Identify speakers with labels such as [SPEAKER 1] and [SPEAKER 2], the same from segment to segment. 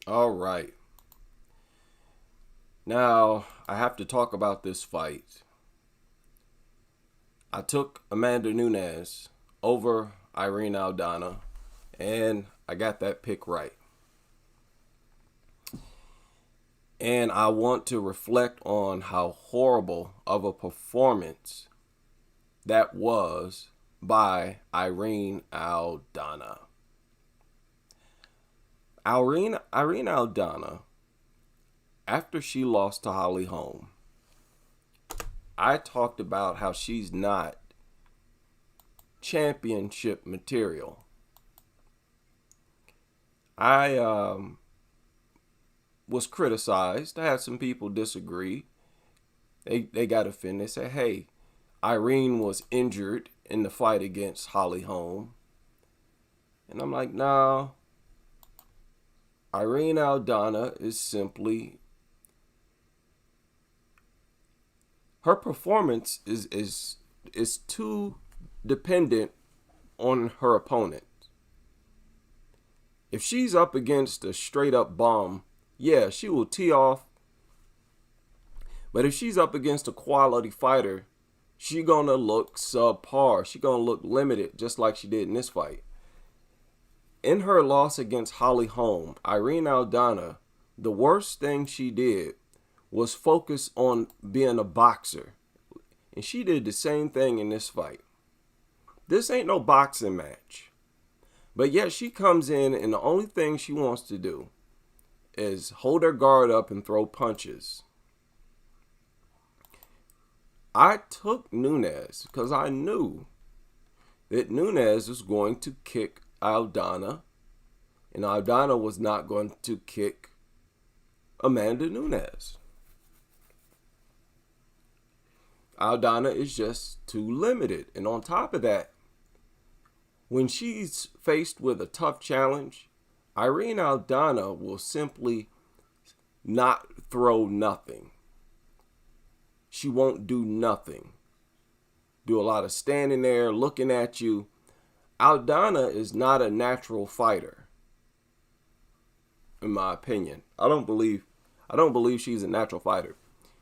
[SPEAKER 1] All right. Now, I have to talk about this fight. I took Amanda Nunes over Irene Aldana, and I got that pick right. And I want to reflect on how horrible of a performance that was by Irene Aldana. Irene Aldana, after she lost to Holly Holm, I talked about how she's not championship material. I was criticized. I had some people disagree. They got offended. They said, "Hey, Irene was injured in the fight against Holly Holm," and I'm like, "No, Irene Aldana is simply her performance is too dependent on her opponent. If she's up against a straight up bomb, yeah, she will tee off. But if she's up against a quality fighter, she gonna look subpar. She gonna look limited, just like she did in this fight. In her loss against Holly Holm, Irene Aldana, the worst thing she did was focus on being a boxer. And she did the same thing in this fight. This ain't no boxing match. But yet she comes in and the only thing she wants to do is hold her guard up and throw punches. I took Nunes because I knew that Nunes was going to kick Aldana, and Aldana was not going to kick Amanda Nunes. Aldana is just too limited. And on top of that, when she's faced with a tough challenge, Irene Aldana will simply not throw nothing. She won't do nothing. Do a lot of standing there looking at you. Aldana is not a natural fighter, in my opinion. I don't believe she's a natural fighter.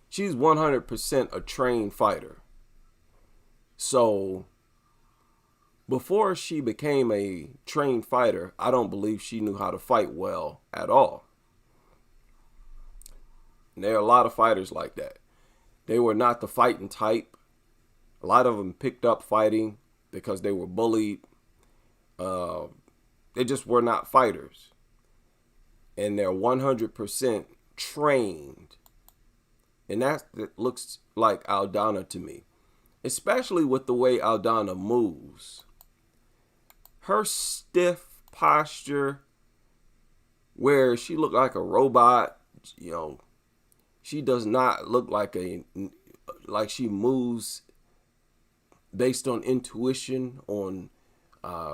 [SPEAKER 1] She's 100% a trained fighter. So, before she became a trained fighter, I don't believe she knew how to fight well at all. And there are a lot of fighters like that. They were not the fighting type. A lot of them picked up fighting because they were bullied. They just were not fighters. And they're 100% trained. And that looks like Aldana to me. Especially with the way Aldana moves. Her stiff posture, where she looked like a robot, she does not look like she moves based on intuition, on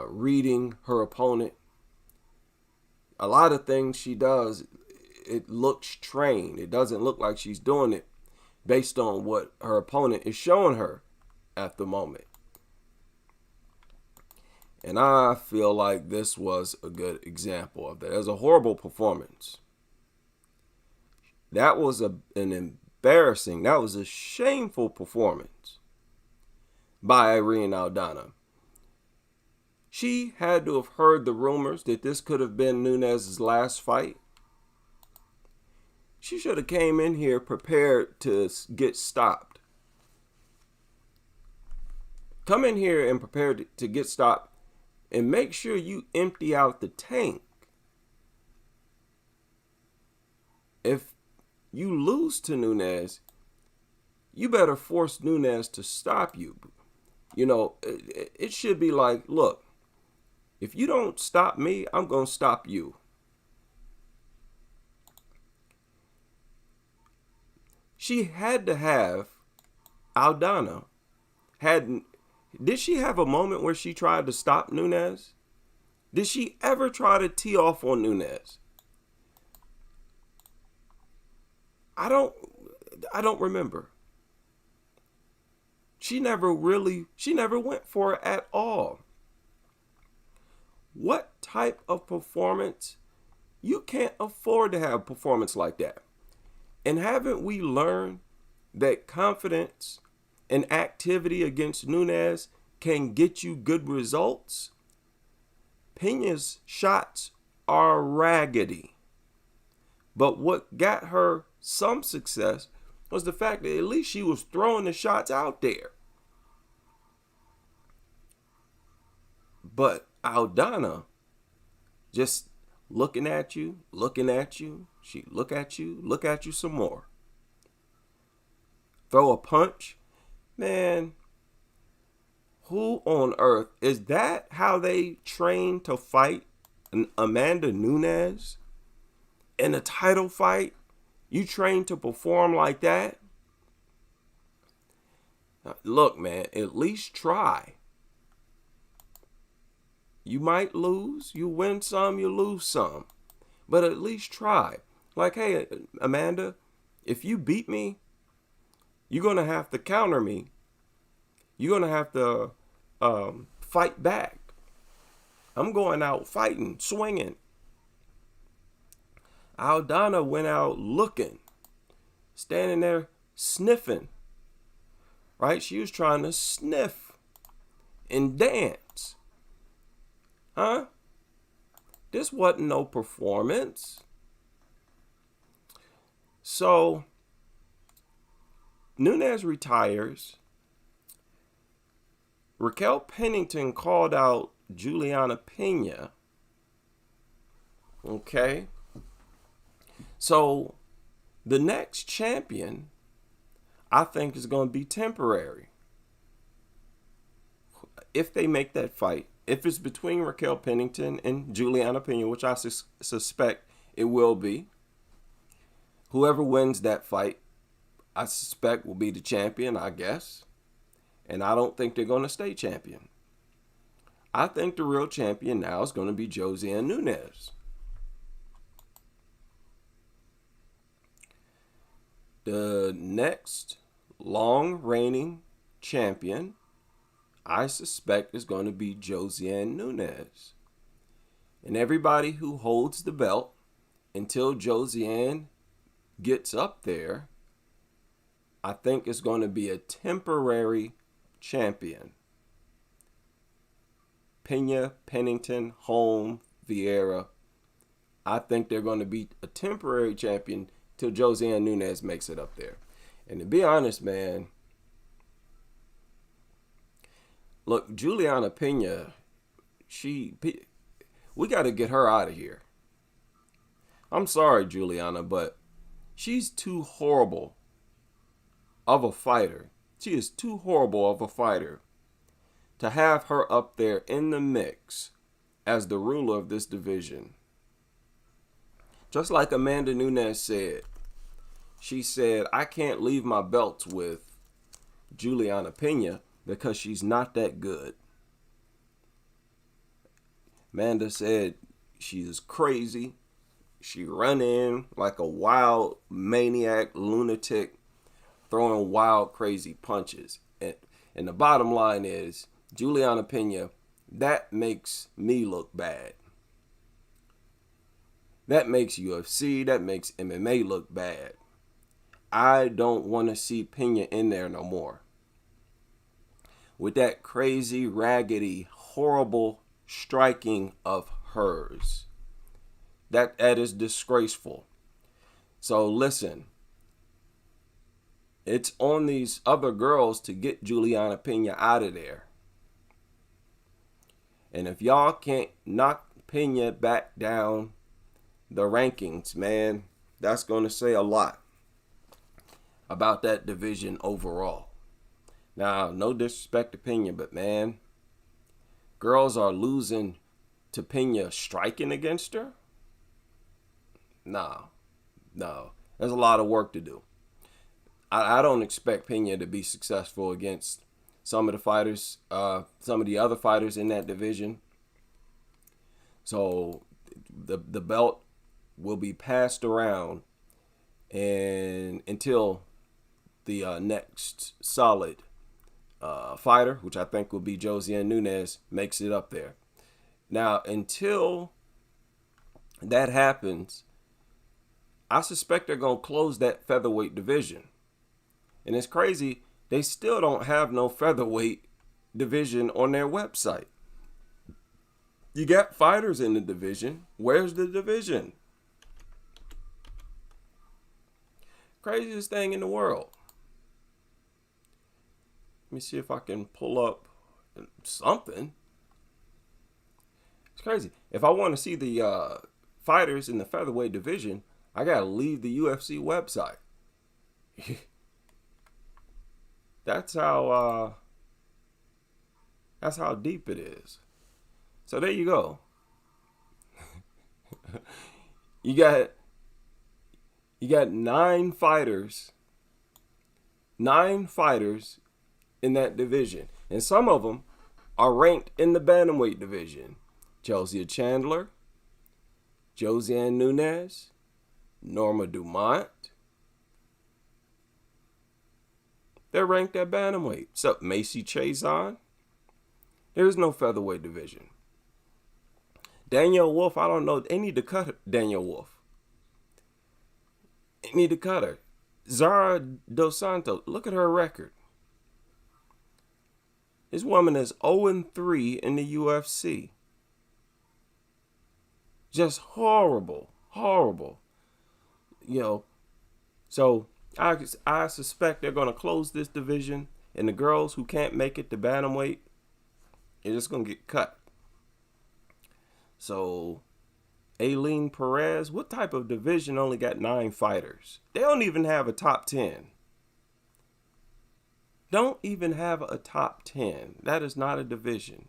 [SPEAKER 1] reading her opponent. A lot of things she does, it looks trained. It doesn't look like she's doing it based on what her opponent is showing her at the moment. And I feel like this was a good example of that. It was a horrible performance. That was an embarrassing, that was a shameful performance by Irene Aldana. She had to have heard the rumors that this could have been Nunes' last fight. She should have came in here prepared to get stopped. Come in here and prepared to get stopped, and make sure you empty out the tank. If you lose to Nunes, you better force Nunes to stop you. It should be like, look, if you don't stop me, I'm going to stop you. She had to have Aldana. Did she have a moment where she tried to stop Nunes? Did she ever try to tee off on Nunes? I don't remember. She never went for it at all. What type of performance? You can't afford to have a performance like that. And haven't we learned that confidence and activity against Nunes can get you good results? Pena's shots are raggedy. But what got her some success was the fact that at least she was throwing the shots out there. But Aldana just looking at you. She look at you some more. Throw a punch. Man, who on earth, is that how they train to fight Amanda Nunes in a title fight? You train to perform like that? Look, man, at least try. You might lose. You win some, you lose some. But at least try. Like, hey, Amanda, if you beat me, you're going to have to counter me. You're going to have to fight back. I'm going out fighting, swinging. Aldana went out looking, standing there sniffing. Right? She was trying to sniff and dance. Huh? This wasn't no performance. So, Nunes retires. Raquel Pennington called out Juliana Pena. Okay. So, the next champion, I think, is going to be temporary. If they make that fight. If it's between Raquel Pennington and Juliana Pena, which I suspect it will be, whoever wins that fight, I suspect will be the champion, I guess. And I don't think they're going to stay champion. I think the real champion now is going to be Josiane Nunes. The next long reigning champion, I suspect, is going to be Josiane Nunes. And everybody who holds the belt until Josiane gets up there, I think is going to be a temporary champion. Pena, Pennington, Holm, Vieira. I think they're going to be a temporary champion till Josiane Nunes makes it up there. And to be honest, man, look, Juliana Pena, we got to get her out of here. I'm sorry, Juliana, but she's too horrible of a fighter. She is too horrible of a fighter to have her up there in the mix as the ruler of this division. Just like Amanda Nunes said, she said, I can't leave my belts with Juliana Pena because she's not that good. Amanda said she is crazy. She run in like a wild maniac, lunatic, throwing wild, crazy punches. And the bottom line is, Juliana Pena, that makes me look bad. That makes UFC, that makes MMA look bad. I don't want to see Pena in there no more. With that crazy, raggedy, horrible striking of hers. That is disgraceful. So listen, it's on these other girls to get Juliana Pena out of there. And if y'all can't knock Pena back down the rankings, man, that's going to say a lot about that division overall. Now, no disrespect to Pena, but man, girls are losing to Pena striking against her? No. There's a lot of work to do. I don't expect Pena to be successful against some of the fighters, some of the other fighters in that division. So the belt will be passed around and until the next solid fighter, which I think will be Josiane Nunes, makes it up there. Now, until that happens, I suspect they're going to close that featherweight division. And it's crazy, they still don't have no featherweight division on their website. You got fighters in the division. Where's the division? Craziest thing in the world. Let me see if I can pull up something. It's crazy. If I want to see the fighters in the featherweight division, I gotta leave the UFC website. That's how deep it is. So there you go. You got 9 fighters in that division, and some of them are ranked in the bantamweight division. Chelsea Chandler, Josiane Nunes, Norma Dumont. They're ranked at bantamweight. So Macy Chiasson. There's no featherweight division. Danielle Wolf, I don't know. They need to cut Danielle Wolf. They need to cut her. Zara Dos Santos, look at her record. This woman is 0-3 in the UFC. Just horrible. So I suspect they're going to close this division, and the girls who can't make it to bantamweight are just going to get cut. So, Aileen Perez, what type of division only got 9 fighters? They don't even have a top 10. Don't even have a top 10. That is not a division.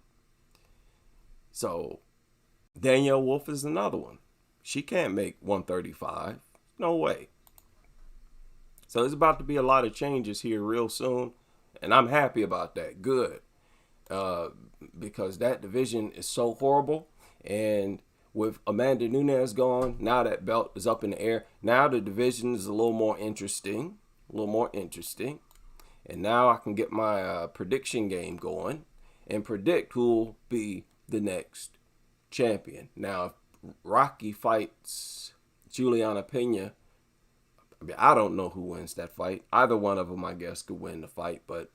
[SPEAKER 1] So, Danielle Wolf is another one. She can't make 135. No way. So, there's about to be a lot of changes here real soon. And I'm happy about that. Good. Because that division is so horrible. And with Amanda Nunes gone, now that belt is up in the air. Now the division is a little more interesting. And now I can get my prediction game going and predict who will be the next champion. Now, if Rocky fights Juliana Pena, I don't know who wins that fight. Either one of them, I guess, could win the fight. But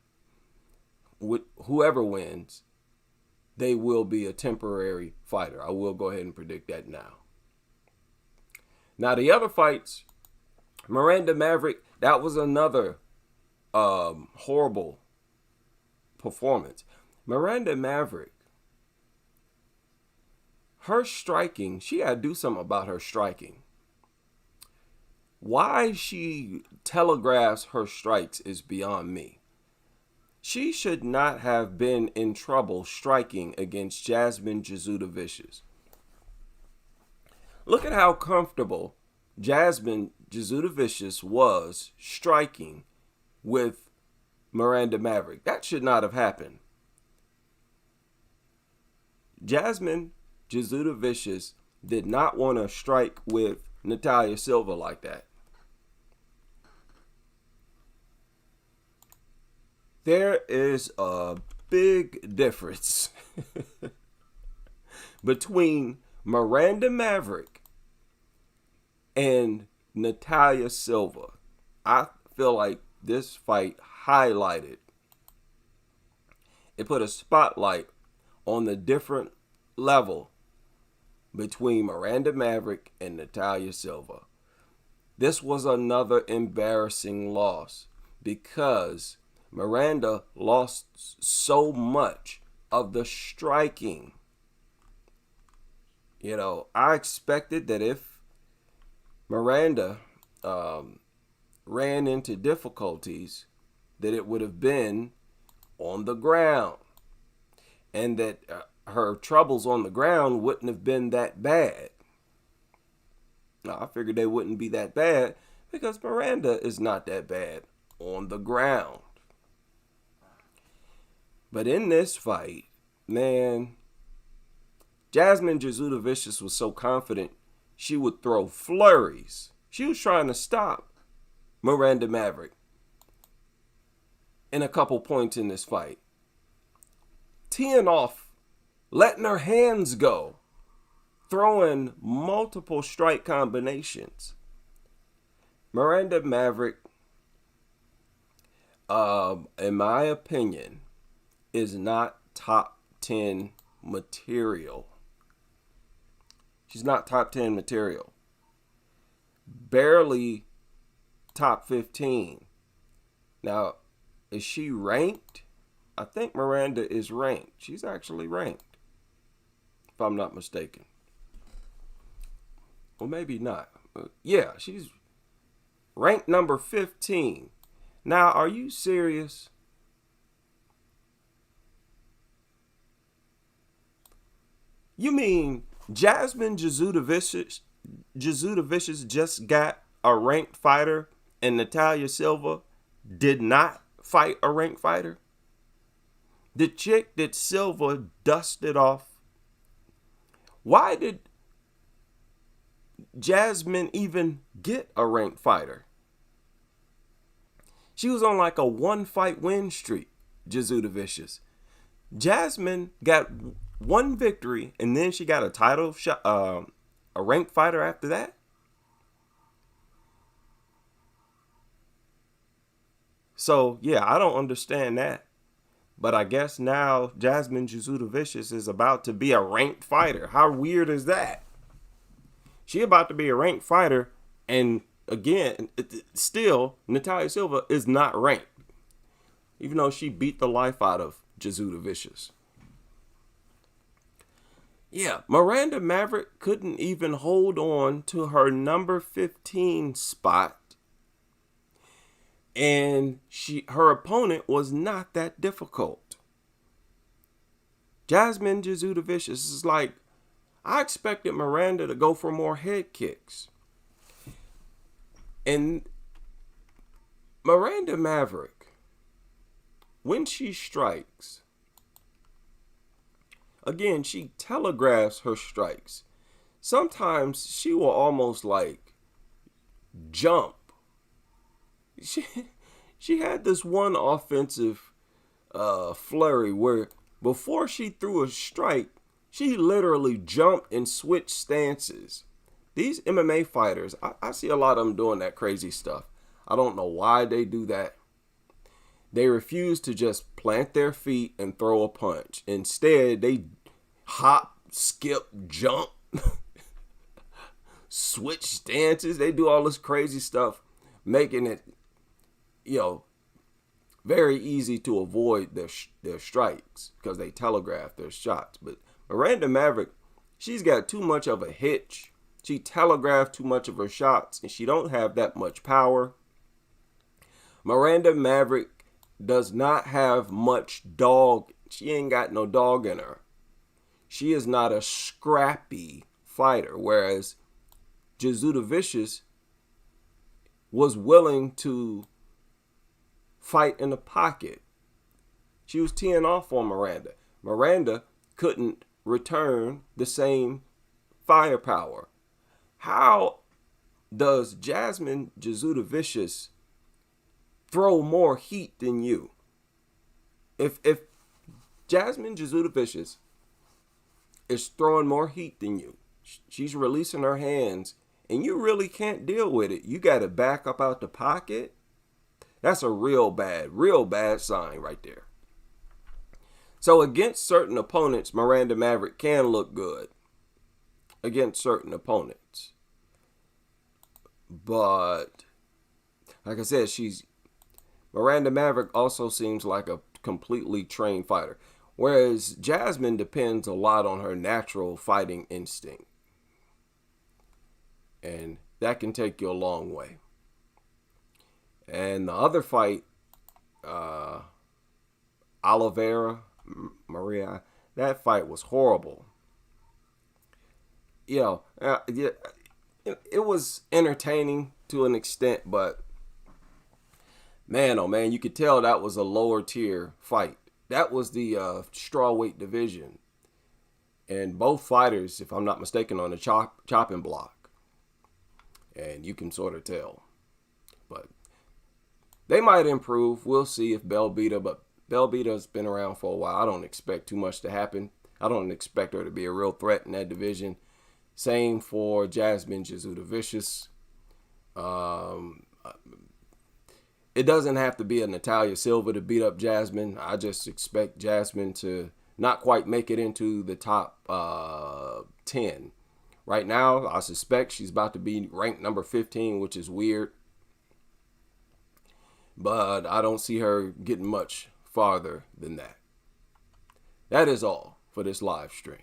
[SPEAKER 1] whoever wins, they will be a temporary fighter. I will go ahead and predict that now. Now, the other fights, Miranda Maverick, that was another horrible performance. Miranda Maverick, her striking, she got to do something about her striking. Why she telegraphs her strikes is beyond me. She should not have been in trouble striking against Jasmine Jasudavicius. Look at how comfortable Jasmine Jasudavicius was striking with Miranda Maverick. That should not have happened. Jasmine Jasudavicius did not want to strike with Natalia Silva like that. There is a big difference between Miranda Maverick and Natalia Silva. I feel like this fight highlighted. It put a spotlight on the different level between Miranda Maverick and Natalia Silva. This was another embarrassing loss because Miranda lost so much of the striking. You know, I expected that if Miranda ran into difficulties, that it would have been on the ground. And that her troubles on the ground wouldn't have been that bad. Now, I figured they wouldn't be that bad because Miranda is not that bad on the ground. But in this fight, man, Jasmine Jasudavicius was so confident she would throw flurries. She was trying to stop Miranda Maverick in a couple points in this fight. Teeing off, letting her hands go, throwing multiple strike combinations. Miranda Maverick, in my opinion, is not top 10 material. She's not top 10 material. Barely top 15. Now, is she ranked? I think Miranda is ranked. She's actually ranked, if I'm not mistaken. Well, maybe not. Yeah, she's ranked number 15. Now, are you serious? You mean Jasmine Jasudavicius just got a ranked fighter and Natalia Silva did not fight a ranked fighter? The chick that Silva dusted off. Why did Jasmine even get a ranked fighter? She was on like a 1-fight win streak, Jasudavicius. Jasmine got one victory and then she got a title shot, a ranked fighter after that. So yeah, I don't understand that. But I guess now Jasmine Jasudavicius is about to be a ranked fighter. How weird is that? She about to be a ranked fighter, and again, still Natalia Silva is not ranked, even though she beat the life out of Jasudavicius. Yeah, Miranda Maverick couldn't even hold on to her number 15 spot. And her opponent was not that difficult. Jasmine Jasudavicius is like, I expected Miranda to go for more head kicks. And Miranda Maverick, when she strikes, again, she telegraphs her strikes. Sometimes she will almost like jump. She had this one offensive flurry where before she threw a strike, she literally jumped and switched stances. These MMA fighters, I see a lot of them doing that crazy stuff. I don't know why they do that. They refuse to just plant their feet and throw a punch. Instead, they hop, skip, jump, switch stances. They do all this crazy stuff, making it, very easy to avoid their strikes because they telegraph their shots. But Miranda Maverick, she's got too much of a hitch. She telegraphed too much of her shots, and she don't have that much power. Miranda Maverick does not have much dog. She ain't got no dog in her. She is not a scrappy fighter, whereas Jasudavicius was willing to fight in the pocket. She was teeing off on Miranda. Miranda couldn't return the same firepower. How does Jasmine Jasudavicius throw more heat than you? If Jasmine Jasudavicius is throwing more heat than you, she's releasing her hands, and you really can't deal with it. You got to back up out the pocket. That's a real bad sign right there. So against certain opponents, Miranda Maverick can look good. Against certain opponents. But, like I said, Miranda Maverick also seems like a completely trained fighter. Whereas Jasmine depends a lot on her natural fighting instinct. And that can take you a long way. And the other fight, Oliveira, Maria, that fight was horrible. It was entertaining to an extent, but man, oh man, you could tell that was a lower tier fight. That was the strawweight division. And both fighters, if I'm not mistaken, on the chopping block. And you can sort of tell. But they might improve. We'll see if but Belbita's been around for a while. I don't expect too much to happen. I don't expect her to be a real threat in that division. Same for Jasmine Jesuda-Vicious. Um, it doesn't have to be a Natalia Silva to beat up Jasmine. I just expect Jasmine to not quite make it into the top 10. Right now, I suspect she's about to be ranked number 15, which is weird. But I don't see her getting much farther than that. That is all for this live stream.